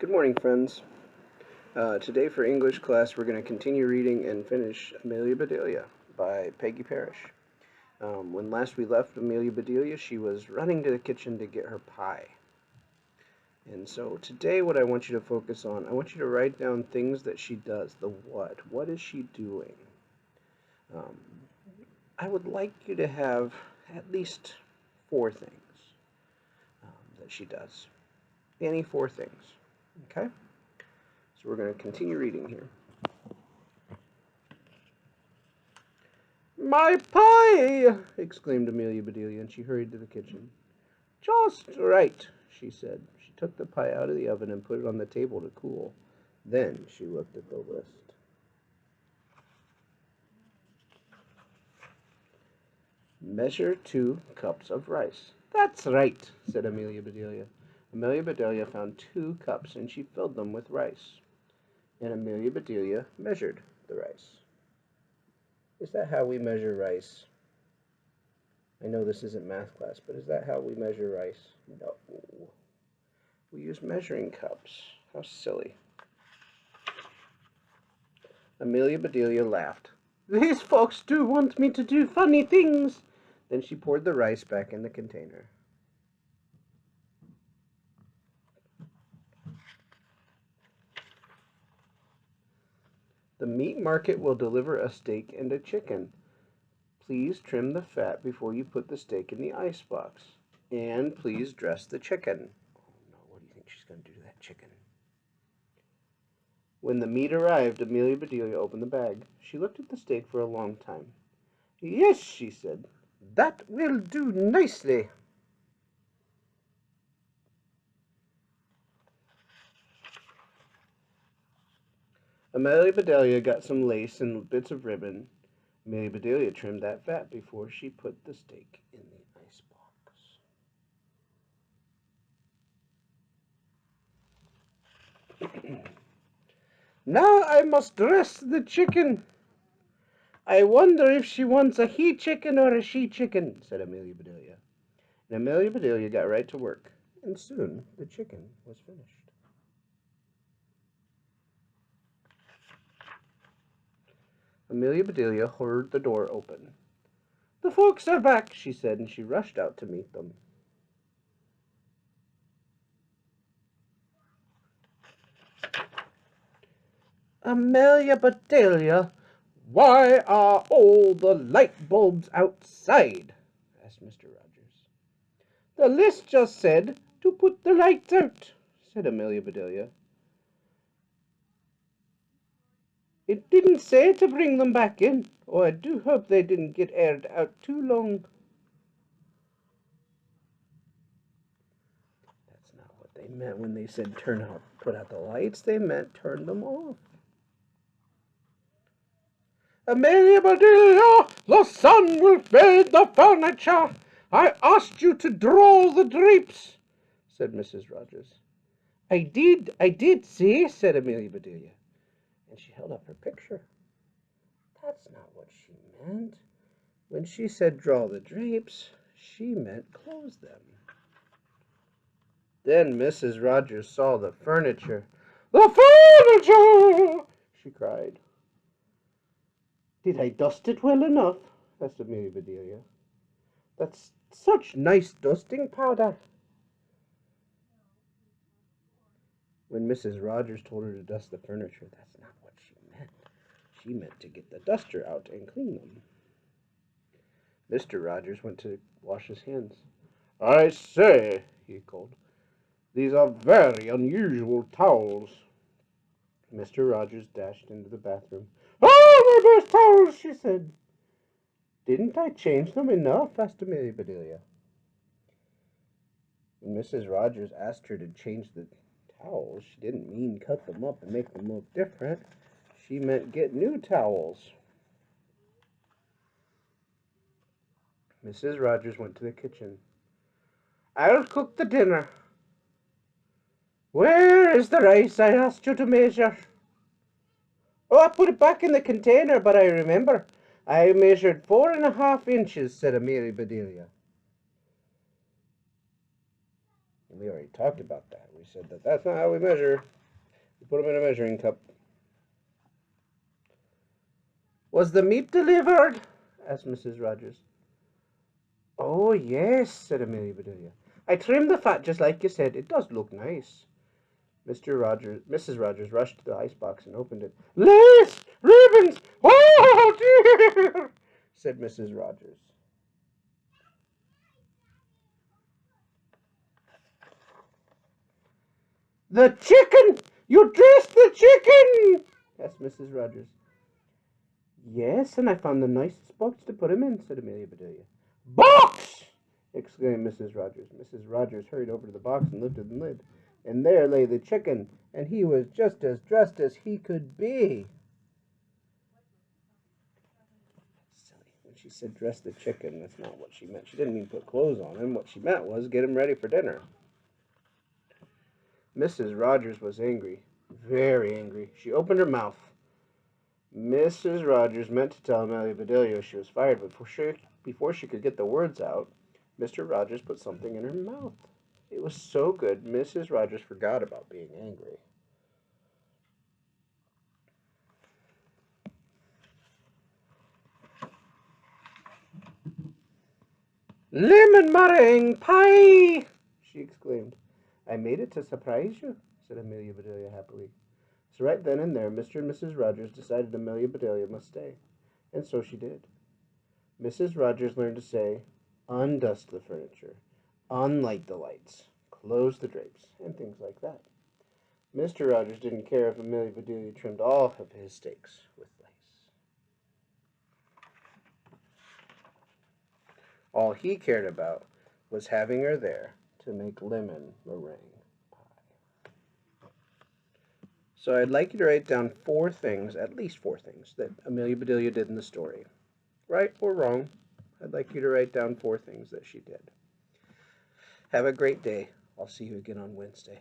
Good morning, friends. Today for English class, we're going to continue reading and finish Amelia Bedelia by Peggy Parrish. When last we left Amelia Bedelia, she was running to the kitchen to get her pie. And so today what I want you to focus on, I want you to write down things that she does, the what. What is she doing? I would like you to have at least 4 things that she does. Any 4 things, okay? So we're going to continue reading here. "My pie!" exclaimed Amelia Bedelia, and she hurried to the kitchen. "Just right," she said. She took the pie out of the oven and put it on the table to cool. Then she looked at the list. "Measure 2 cups of rice." "That's right," said Amelia Bedelia. Amelia Bedelia found 2 cups, and she filled them with rice. And Amelia Bedelia measured the rice. Is that how we measure rice? I know this isn't math class, but is that how we measure rice? No. We use measuring cups. How silly. Amelia Bedelia laughed. "These folks do want me to do funny things." Then she poured the rice back in the container. "The meat market will deliver a steak and a chicken. Please trim the fat before you put the steak in the icebox. And please dress the chicken." Oh no, what do you think she's going to do to that chicken? When the meat arrived, Amelia Bedelia opened the bag. She looked at the steak for a long time. "Yes," she said, "that will do nicely." Amelia Bedelia got some lace and bits of ribbon. Amelia Bedelia trimmed that fat before she put the steak in the icebox. "Now I must dress the chicken. I wonder if she wants a he chicken or a she chicken," said Amelia Bedelia. And Amelia Bedelia got right to work, and soon the chicken was finished. Amelia Bedelia heard the door open. "The folks are back," she said, and she rushed out to meet them. "Amelia Bedelia, why are all the light bulbs outside?" asked Mr. Rogers. "The list just said to put the lights out," said Amelia Bedelia. "It didn't say to bring them back in. Oh, I do hope they didn't get aired out too long." That's not what they meant when they said put out the lights. They meant turn them off. "Amelia Bedelia, the sun will fade the furniture. I asked you to draw the drapes," said Mrs. Rogers. I did see," said Amelia Bedelia. And she held up her picture. That's not what she meant. When she said draw the drapes, she meant close them. Then Mrs. Rogers saw the furniture. "The furniture!" she cried. "Did I dust it well enough?" asked Amelia Bedelia. "That's such nice dusting powder." When Mrs. Rogers told her to dust the furniture, that's not what she meant. She meant to get the duster out and clean them. Mr. Rogers went to wash his hands. "I say," he called, "these are very unusual towels." Mr. Rogers dashed into the bathroom. "Oh, my best towels," she said. "Didn't I change them enough?" asked Amelia Bedelia. When Mrs. Rogers asked her to change the towels, she didn't mean cut them up and make them look different. She meant get new towels. Mrs. Rogers went to the kitchen. "I'll cook the dinner." "Where is the rice I asked you to measure?" "Oh, I put it back in the container, but I remember. I measured 4.5 inches, said Amelia Bedelia. We already talked about that. We said that that's not how we measure. We put them in a measuring cup. Was the meat delivered? Asked Mrs. Rogers. Oh, yes, said Amelia Bedelia. I trimmed the fat just like you said. It does look nice. Mrs. Rogers rushed to the icebox and opened it. Lace! Ribbons! Oh, dear! Said Mrs. Rogers. The chicken! You dressed the chicken! Asked Mrs. Rogers. Yes, and I found the nicest box to put him in, said Amelia Bedelia. Box! Exclaimed Mrs. Rogers. Mrs. Rogers hurried over to the box and lifted the lid. And there lay the chicken, and he was just as dressed as he could be. Silly. When she said dress the chicken, that's not what she meant. She didn't mean put clothes on him. What she meant was get him ready for dinner. Mrs. Rogers was angry, very angry. She opened her mouth. Mrs. Rogers meant to tell Amelia Bedelia she was fired, but before she could get the words out, Mr. Rogers put something in her mouth. It was so good, Mrs. Rogers forgot about being angry. Lemon meringue pie! She exclaimed. I made it to surprise you, said Amelia Bedelia happily. So right then and there, Mr. and Mrs. Rogers decided Amelia Bedelia must stay. And so she did. Mrs. Rogers learned to say, undust the furniture, unlight the lights, close the drapes, and things like that. Mr. Rogers didn't care if Amelia Bedelia trimmed all of his steaks with lace. All he cared about was having her there to make lemon meringue pie. So I'd like you to write down 4 things, at least 4 things, that Amelia Bedelia did in the story. Right or wrong, I'd like you to write down 4 things that she did. Have a great day. I'll see you again on Wednesday.